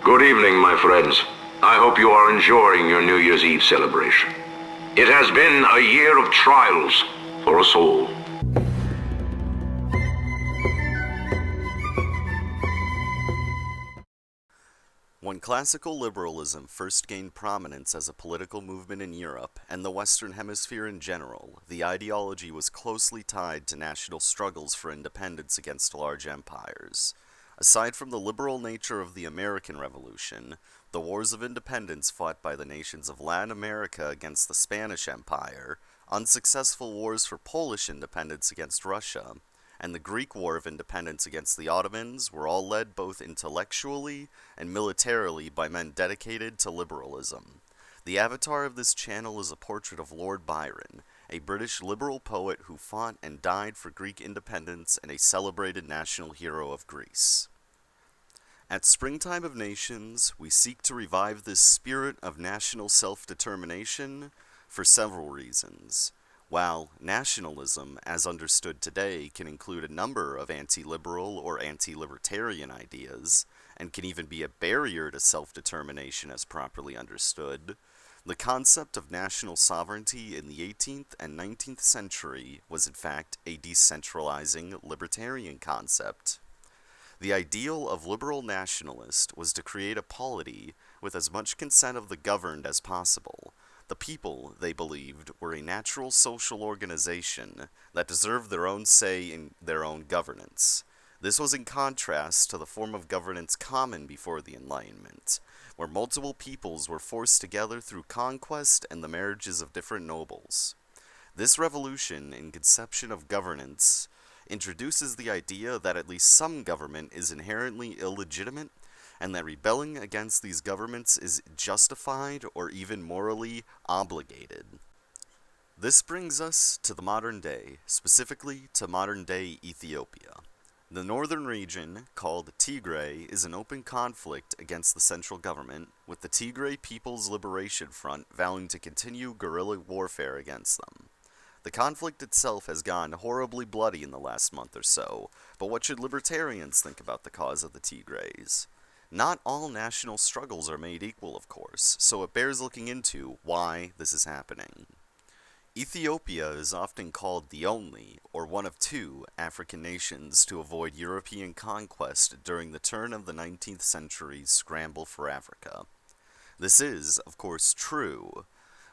Good evening, my friends. I hope you are enjoying your New Year's Eve celebration. It has been a year of trials for us all. When classical liberalism first gained prominence as a political movement in Europe and the Western Hemisphere in general, the ideology was closely tied to national struggles for independence against large empires. Aside from the liberal nature of the American Revolution, the wars of independence fought by the nations of Latin America against the Spanish Empire, unsuccessful wars for Polish independence against Russia, and the Greek War of Independence against the Ottomans were all led both intellectually and militarily by men dedicated to liberalism. The avatar of this channel is a portrait of Lord Byron, a British liberal poet who fought and died for Greek independence and a celebrated national hero of Greece. At Springtime of Nations, we seek to revive this spirit of national self-determination for several reasons. While nationalism, as understood today, can include a number of anti-liberal or anti-libertarian ideas, and can even be a barrier to self-determination as properly understood, the concept of national sovereignty in the 18th and 19th century was in fact a decentralizing libertarian concept. The ideal of liberal nationalist was to create a polity with as much consent of the governed as possible. The people, they believed, were a natural social organization that deserved their own say in their own governance. This was in contrast to the form of governance common before the Enlightenment, where multiple peoples were forced together through conquest and the marriages of different nobles. This revolution in conception of governance introduces the idea that at least some government is inherently illegitimate, and that rebelling against these governments is justified or even morally obligated. This brings us to the modern day, specifically to modern-day Ethiopia. The northern region, called Tigray, is an open conflict against the central government, with the Tigray People's Liberation Front vowing to continue guerrilla warfare against them. The conflict itself has gone horribly bloody in the last month or so, but what should libertarians think about the cause of the Tigrays? Not all national struggles are made equal, of course, so it bears looking into why this is happening. Ethiopia is often called the only, or one of two, African nations to avoid European conquest during the turn of the 19th century's scramble for Africa. This is, of course, true,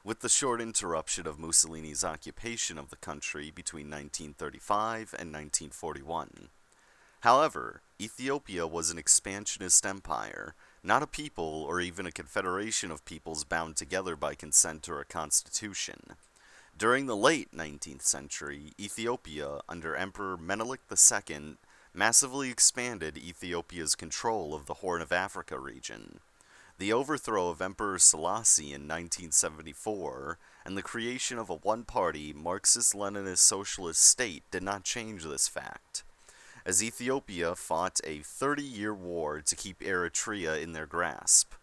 with the short interruption of Mussolini's occupation of the country between 1935 and 1941. However, Ethiopia was an expansionist empire, not a people or even a confederation of peoples bound together by consent or a constitution. During the late 19th century, Ethiopia, under Emperor Menelik II, massively expanded Ethiopia's control of the Horn of Africa region. The overthrow of Emperor Selassie in 1974 and the creation of a one-party Marxist-Leninist socialist state did not change this fact, as Ethiopia fought a 30-year war to keep Eritrea in their grasp.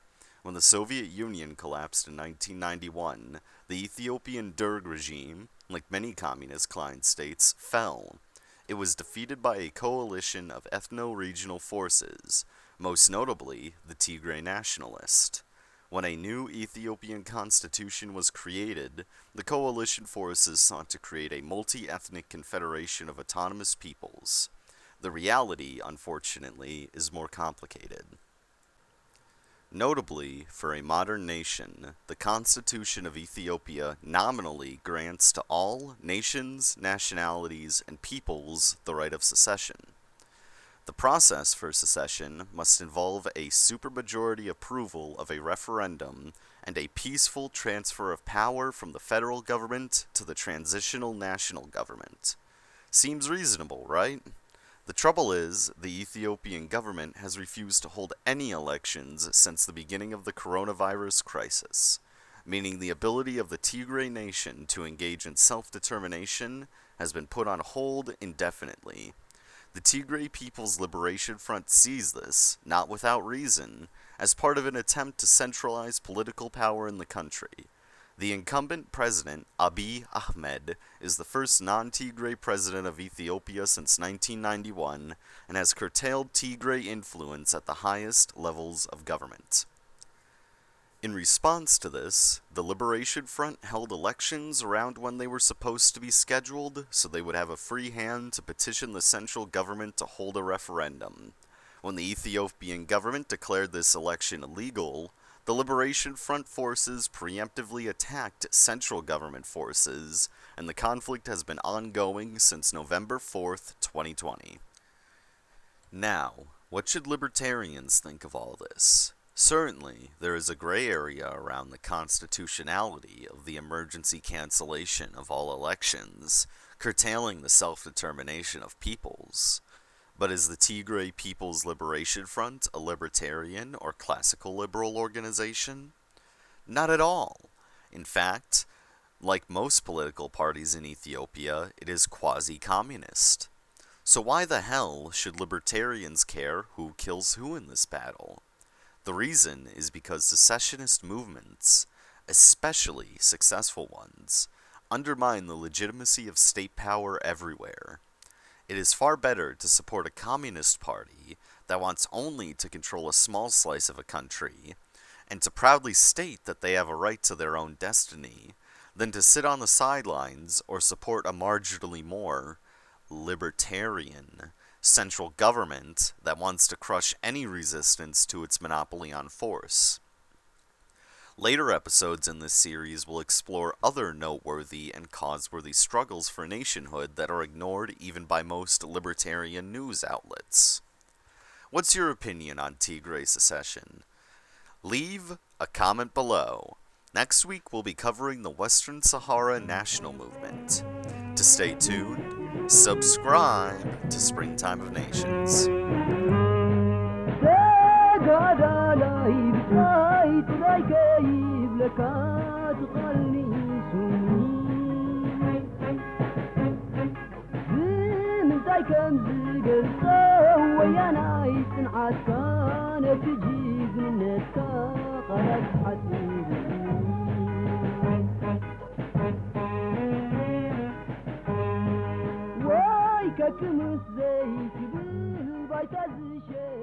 When the Soviet Union collapsed in 1991, the Ethiopian Derg regime, like many communist client states, fell. It was defeated by a coalition of ethno-regional forces, most notably the Tigray nationalist. When a new Ethiopian constitution was created, the coalition forces sought to create a multi-ethnic confederation of autonomous peoples. The reality, unfortunately, is more complicated. Notably, for a modern nation, the Constitution of Ethiopia nominally grants to all nations, nationalities, and peoples the right of secession. The process for secession must involve a supermajority approval of a referendum and a peaceful transfer of power from the federal government to the transitional national government. Seems reasonable, right? The trouble is, the Ethiopian government has refused to hold any elections since the beginning of the coronavirus crisis, meaning the ability of the Tigray nation to engage in self-determination has been put on hold indefinitely. The Tigray People's Liberation Front sees this, not without reason, as part of an attempt to centralize political power in the country. The incumbent president, Abiy Ahmed, is the first non-Tigray president of Ethiopia since 1991 and has curtailed Tigray influence at the highest levels of government. In response to this, the Liberation Front held elections around when they were supposed to be scheduled, so they would have a free hand to petition the central government to hold a referendum. When the Ethiopian government declared this election illegal, the Liberation Front forces preemptively attacked central government forces, and the conflict has been ongoing since November 4th, 2020. Now, what should libertarians think of all this? Certainly, there is a gray area around the constitutionality of the emergency cancellation of all elections, curtailing the self-determination of peoples. But is the Tigray People's Liberation Front a libertarian or classical liberal organization? Not at all. In fact, like most political parties in Ethiopia, it is quasi-communist. So why the hell should libertarians care who kills who in this battle? The reason is because secessionist movements, especially successful ones, undermine the legitimacy of state power everywhere. It is far better to support a communist party that wants only to control a small slice of a country, and to proudly state that they have a right to their own destiny, than to sit on the sidelines or support a marginally more libertarian central government that wants to crush any resistance to its monopoly on force. Later episodes in this series will explore other noteworthy and causeworthy struggles for nationhood that are ignored even by most libertarian news outlets. What's your opinion on Tigray secession? Leave a comment below. Next week we'll be covering the Western Sahara National Movement. To stay tuned, subscribe to Springtime of Nations. كمس زيت بالبيت